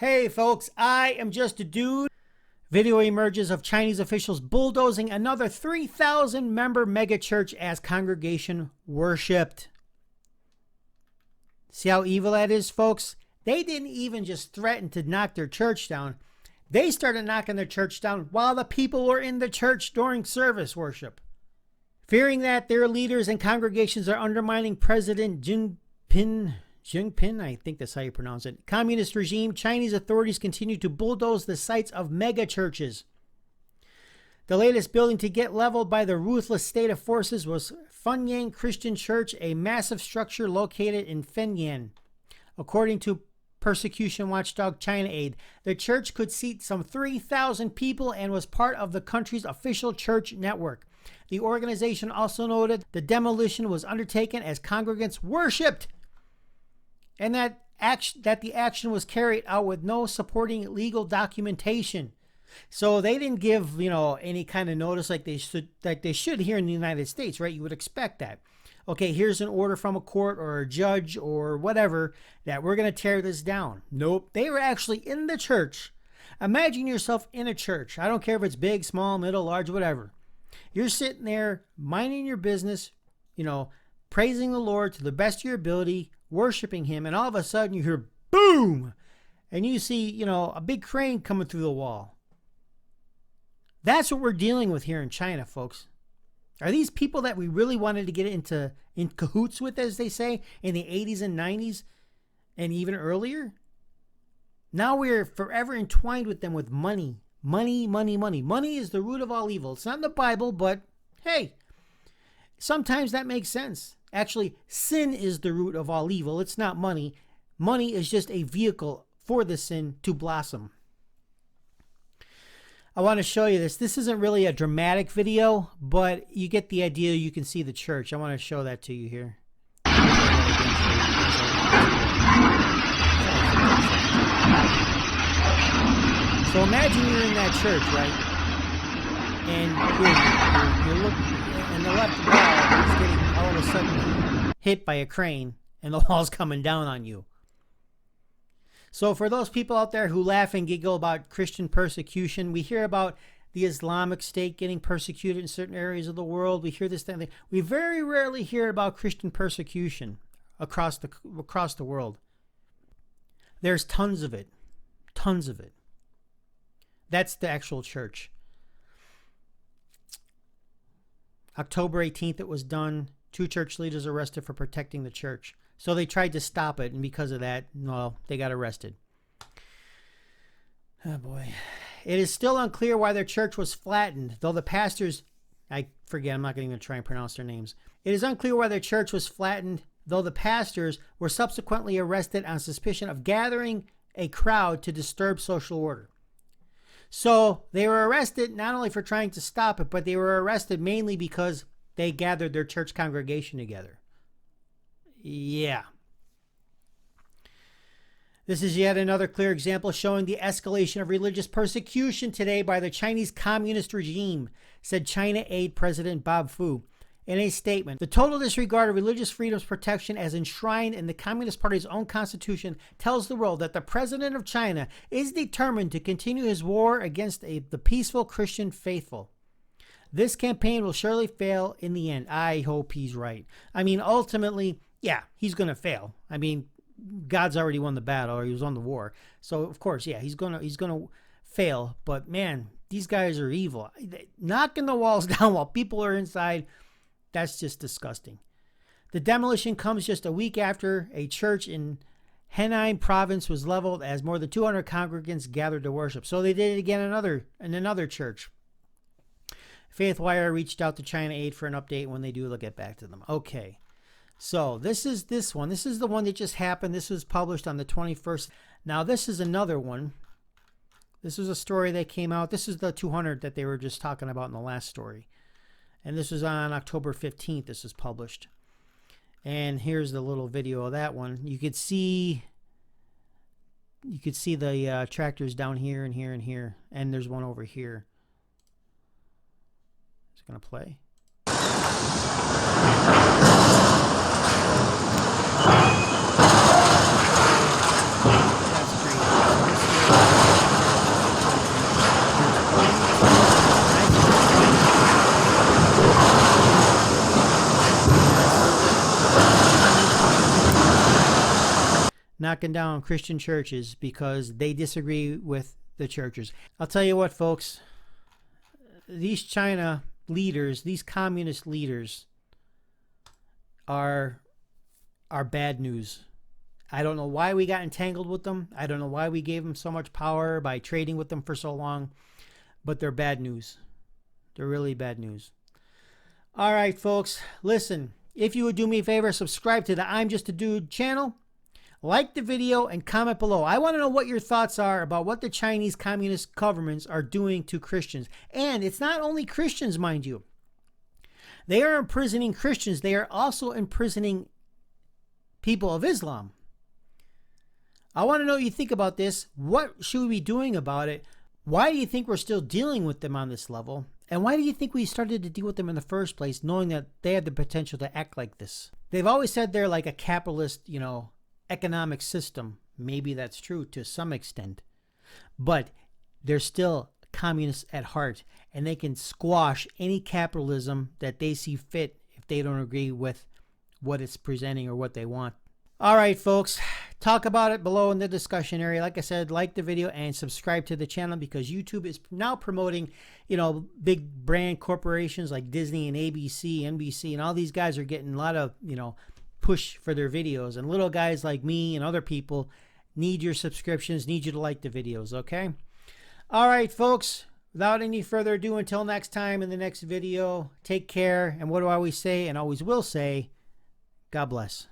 Hey folks, I am just a dude. Video emerges of Chinese officials bulldozing another 3,000 member megachurch as congregation worshipped. See how evil that is, folks? They didn't even just threaten to knock their church down. They started knocking their church down while the people were in the church during service worship. Fearing that their leaders and congregations are undermining President Jinping, I think that's how you pronounce it, communist regime, Chinese authorities continue to bulldoze the sites of megachurches. The latest building to get leveled by the ruthless state of forces was Fuyang Christian Church, a massive structure located in Fenan. According to persecution watchdog ChinaAid, the church could seat some 3,000 people and was part of the country's official church network. The organization also noted the demolition was undertaken as congregants worshipped, and that the action was carried out with no supporting legal documentation. So they didn't give, any kind of notice like they should here in the United States, right? You would expect that. Okay, here's an order from a court or a judge or whatever that we're going to tear this down. Nope, they were actually in the church. Imagine yourself in a church. I don't care if it's big, small, middle, large, whatever. You're sitting there minding your business, praising the Lord to the best of your ability, worshiping him, and all of a sudden you hear boom, and you see, a big crane coming through the wall. That's what we're dealing with here in China, folks. Are these people that we really wanted to get in cahoots with, as they say, in the 80s and 90s and even earlier? Now we're forever entwined with them with money. Money, money, money. Money is the root of all evil. It's not in the Bible, but hey, sometimes that makes sense. Actually, sin is the root of all evil. It's not money. Money is just a vehicle for the sin to blossom. I want to show you this. This isn't really a dramatic video, but you get the idea. You can see the church. I want to show that to you here. So imagine you're in that church, right? And you're looking, and the left wall is getting all of a sudden hit by a crane, and the wall's coming down on you. So for those people out there who laugh and giggle about Christian persecution, we hear about the Islamic State getting persecuted in certain areas of the world. We hear this thing. We very rarely hear about Christian persecution across the world. There's tons of it. Tons of it. That's the actual church. October 18th, it was done. 2 church leaders arrested for protecting the church. So they tried to stop it, and because of that, well, they got arrested. Oh, boy. It is still unclear why their church was flattened, though the pastors... I forget, I'm not going to try and pronounce their names. It is unclear why their church was flattened, though the pastors were subsequently arrested on suspicion of gathering a crowd to disturb social order. So they were arrested not only for trying to stop it, but they were arrested mainly because they gathered their church congregation together. Yeah. This is yet another clear example showing the escalation of religious persecution today by the Chinese communist regime, said ChinaAid President Bob Fu in a statement. The total disregard of religious freedom's protection as enshrined in the Communist Party's own constitution tells the world that the president of China is determined to continue his war against the peaceful Christian faithful. This campaign will surely fail in the end. I hope he's right. I mean, ultimately, yeah, he's going to fail. I mean, God's already won the battle, or he was won the war. So, of course, yeah, he's going to fail. But, man, these guys are evil. Knocking the walls down while people are inside, that's just disgusting. The demolition comes just a week after a church in Henan province was leveled as more than 200 congregants gathered to worship. So they did it again in another church. FaithWire reached out to ChinaAid for an update. When they do, they'll get back to them. Okay. So this is this one. This is the one that just happened. This was published on the 21st. Now this is another one. This was a story that came out. This is the 200 that they were just talking about in the last story. And this was on October 15th. This was published. And here's the little video of that one. You could see the tractors down here and here and here. And there's one over here. It's going to play. That's great. knocking down Christian churches because they disagree with the churches. I'll tell you what, folks, these China leaders, these communist leaders are bad news. I don't know why we got entangled with them. I don't know why we gave them so much power by trading with them for so long, but they're bad news. They're really bad news. All right, folks, listen, if you would do me a favor, subscribe to the I'm Just a Dude channel, like the video, and comment below. I want to know what your thoughts are about what the Chinese communist governments are doing to Christians. And it's not only Christians, mind you. They are imprisoning Christians. They are also imprisoning people of Islam. I want to know what you think about this. What should we be doing about it? Why do you think we're still dealing with them on this level? And why do you think we started to deal with them in the first place, knowing that they have the potential to act like this? They've always said they're like a capitalist, economic system. Maybe that's true to some extent. But they're still communists at heart, and they can squash any capitalism that they see fit if they don't agree with what it's presenting or what they want. All right, folks, talk about it below in the discussion area. Like I said, like the video and subscribe to the channel because YouTube is now promoting, big brand corporations like Disney and ABC, NBC, and all these guys are getting a lot of, push for their videos. And little guys like me and other people need your subscriptions, need you to like the videos, okay? All right, folks, without any further ado, until next time in the next video, take care. And what do I always say and always will say? God bless.